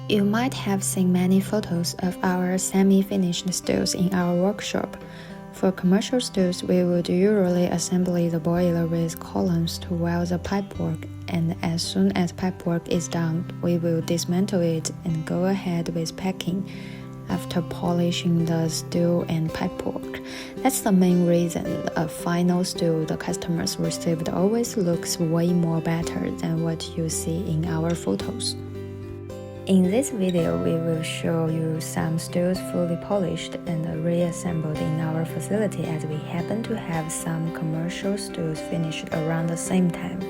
You might have seen many photos of our semi-finished stools in our workshop. For commercial stools, we would usually assemble the boiler with columns to weld the pipework, and as soon as pipework is done, we will dismantle it and go ahead with packing after polishing the stool and pipework. That's the main reason a final stool the customers received always looks way more better than what you see in our photos. In this video, we will show you some stools fully polished and reassembled in our facility, as we happen to have some commercial stools finished around the same time.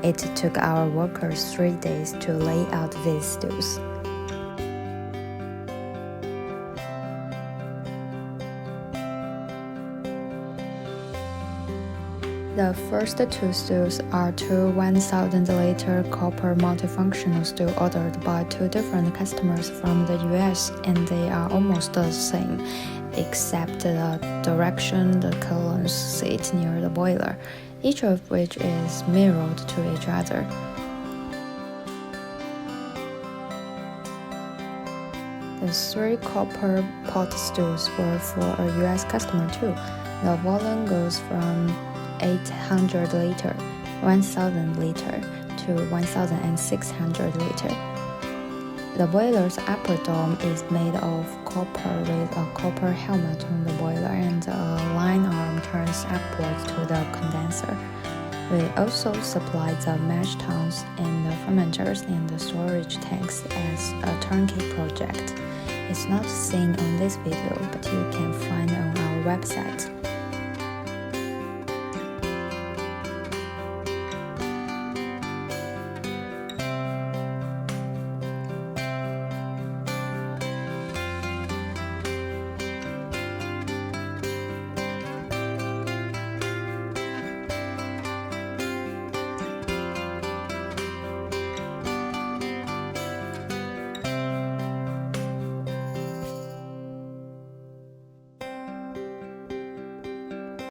It took our workers 3 days to lay out these stools. The first two stools are two 1,000-liter copper multifunctional stools ordered by two different customers from the US, and they are almost the same, except the direction the columns sit near the boiler, each of which is mirrored to each other. The three copper pot stools were for a US customer too. The volume goes from 800 liter, 1000 liter to 1600 liter. The boiler's upper dome is made of copper with a copper helmet on the boiler, and a line arm turns upwards to the condenser. We also supply the mash tuns and the fermenters and the storage tanks as a turnkey project. It's not seen on this video, but you can find on our website.